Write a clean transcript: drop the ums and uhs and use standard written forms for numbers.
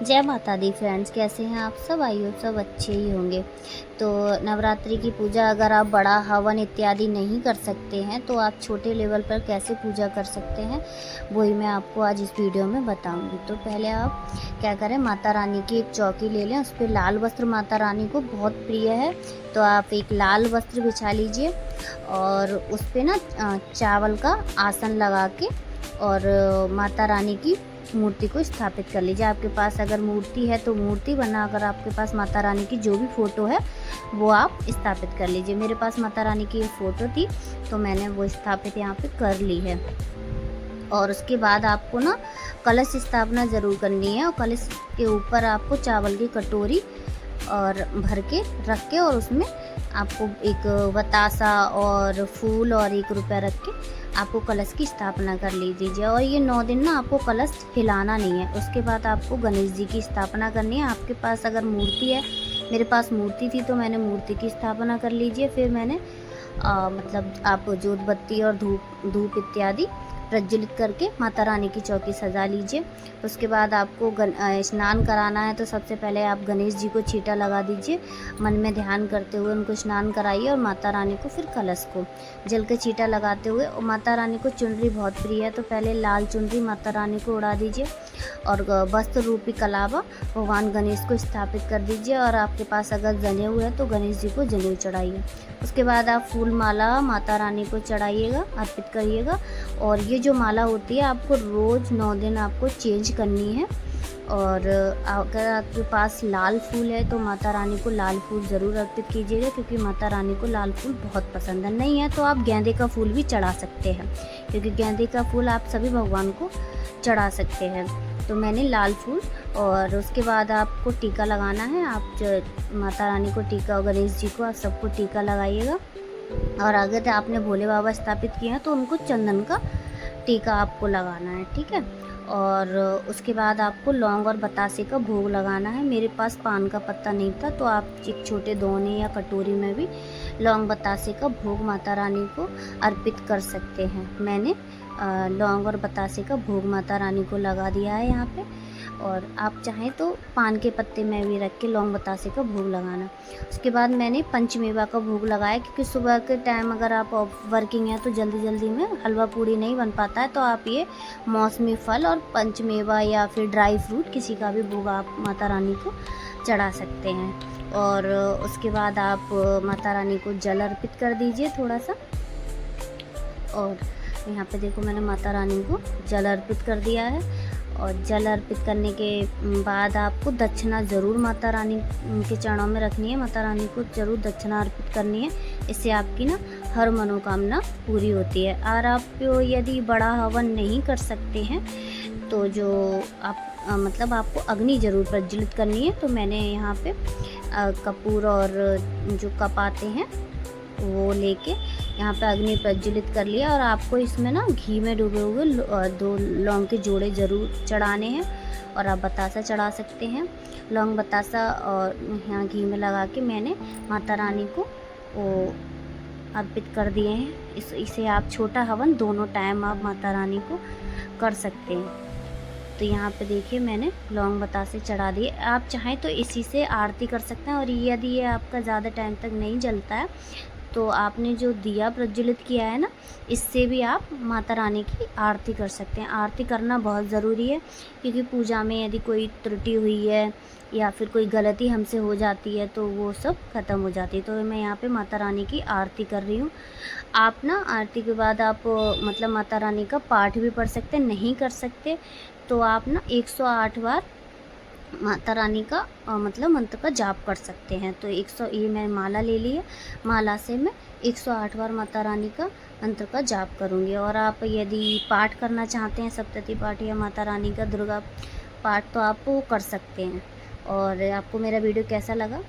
जय माता दी फ्रेंड्स, कैसे हैं आप सब? आई होप सब अच्छे ही होंगे। तो नवरात्रि की पूजा अगर आप बड़ा हवन इत्यादि नहीं कर सकते हैं तो आप छोटे लेवल पर कैसे पूजा कर सकते हैं, वही मैं आपको आज इस वीडियो में बताऊंगी। तो पहले आप क्या करें, माता रानी की एक चौकी ले लें, उस पर लाल वस्त्र माता रानी को बहुत प्रिय है, तो आप एक लाल वस्त्र बिछा लीजिए और उस पर ना चावल का आसन लगा के और माता रानी की मूर्ति को स्थापित कर लीजिए। आपके पास अगर मूर्ति है तो मूर्ति, वरना अगर आपके पास माता रानी की जो भी फ़ोटो है वो आप स्थापित कर लीजिए। मेरे पास माता रानी की एक फ़ोटो थी तो मैंने वो स्थापित यहाँ पे कर ली है। और उसके बाद आपको ना कलश स्थापना ज़रूर करनी है और कलश के ऊपर आपको चावल की कटोरी और भर के रख के और उसमें आपको एक बतासा और फूल और 1 रुपया रख के आपको कलश की स्थापना कर लीजिए। और ये 9 दिन ना आपको कलश हिलाना नहीं है। उसके बाद आपको गणेश जी की स्थापना करनी है। आपके पास अगर मूर्ति है, मेरे पास मूर्ति थी तो मैंने मूर्ति की स्थापना कर लीजिए। फिर मैंने मतलब आप जोत बत्ती और धूप इत्यादि प्रज्वलित करके माता रानी की चौकी सजा लीजिए। उसके बाद आपको स्नान कराना है तो सबसे पहले आप गणेश जी को छींटा लगा दीजिए। मन में ध्यान करते हुए उनको स्नान कराइए और माता रानी को फिर कलश को जल के छींटा लगाते हुए, और माता रानी को चुनरी बहुत प्रिय है तो पहले लाल चुनरी माता रानी को उड़ा दीजिए और वस्त्र रूपी कलावा भगवान गणेश को स्थापित कर दीजिए। और आपके पास अगर जनेऊ है तो गणेश जी को जनेऊ चढ़ाइए। उसके बाद आप फूल माला माता रानी को चढ़ाइएगा, अर्पित करिएगा। और ये जो माला होती है आपको रोज़ 9 दिन आपको चेंज करनी है। और अगर आपके पास लाल फूल है तो माता रानी को लाल फूल ज़रूर अर्पित कीजिएगा, क्योंकि माता रानी को लाल फूल बहुत पसंद है। नहीं है तो आप गेंदे का फूल भी चढ़ा सकते हैं, क्योंकि गेंदे का फूल आप सभी भगवान को चढ़ा सकते हैं। तो मैंने लाल फूल। और उसके बाद आपको टीका लगाना है। आप जो माता रानी को टीका और गणेश जी को आप सबको टीका लगाइएगा। और अगर आपने भोले बाबा स्थापित किए हैं तो उनको चंदन का टीका आपको लगाना है, ठीक है। और उसके बाद आपको लौंग और बतासे का भोग लगाना है। मेरे पास पान का पत्ता नहीं था तो आप एक छोटे दोने या कटोरी में भी लौंग बतासे का भोग माता रानी को अर्पित कर सकते हैं। मैंने लौंग और बतासे का भोग माता रानी को लगा दिया है यहाँ पे। और आप चाहें तो पान के पत्ते में भी रख के लौंग बतासे का भोग लगाना। उसके बाद मैंने पंचमेवा का भोग लगाया, क्योंकि सुबह के टाइम अगर आप वर्किंग हैं तो जल्दी में हलवा पूड़ी नहीं बन पाता है, तो आप ये मौसमी फल और पंचमेवा या फिर ड्राई फ्रूट किसी का भी भोग आप माता रानी को चढ़ा सकते हैं। और उसके बाद आप माता रानी को जल अर्पित कर दीजिए थोड़ा सा। और यहाँ पे देखो मैंने माता रानी को जल अर्पित कर दिया है। और जल अर्पित करने के बाद आपको दक्षिणा ज़रूर माता रानी के चरणों में रखनी है। माता रानी को ज़रूर दक्षिणा अर्पित करनी है, इससे आपकी ना हर मनोकामना पूरी होती है। और आप यदि बड़ा हवन नहीं कर सकते हैं तो जो आप मतलब आपको अग्नि ज़रूर प्रज्वलित करनी है। तो मैंने यहाँ पे कपूर और जो कप आते हैं वो लेके यहाँ पे अग्नि प्रज्वलित कर लिया। और आपको इसमें ना घी में डूबे हुए 2 लौंग के जोड़े ज़रूर चढ़ाने हैं। और आप बतासा चढ़ा सकते हैं, लौंग बतासा। और यहाँ घी में लगा के मैंने माता रानी को वो अर्पित कर दिए हैं। इसे आप छोटा हवन दोनों टाइम आप माता रानी को कर सकते हैं। तो यहाँ पे देखिए मैंने लौंग बतासे चढ़ा दिए। आप चाहें तो इसी से आरती कर सकते हैं। और यदि ये आपका ज़्यादा टाइम तक नहीं जलता है तो आपने जो दिया प्रज्वलित किया है ना, इससे भी आप माता रानी की आरती कर सकते हैं। आरती करना बहुत ज़रूरी है, क्योंकि पूजा में यदि कोई त्रुटि हुई है या फिर कोई गलती हमसे हो जाती है तो वो सब ख़त्म हो जाती है। तो मैं यहाँ पे माता रानी की आरती कर रही हूँ। आप ना आरती के बाद आप मतलब माता रानी का पाठ भी पढ़ सकते हैं। नहीं कर सकते तो आप ना 108 बार माता रानी का मतलब मंत्र का जाप कर सकते हैं। तो ये मैं माला ले ली है, माला से मैं 108 बार माता रानी का मंत्र का जाप करूँगी। और आप यदि पाठ करना चाहते हैं सप्तशती पाठ या माता रानी का दुर्गा पाठ तो आप वो कर सकते हैं। और आपको मेरा वीडियो कैसा लगा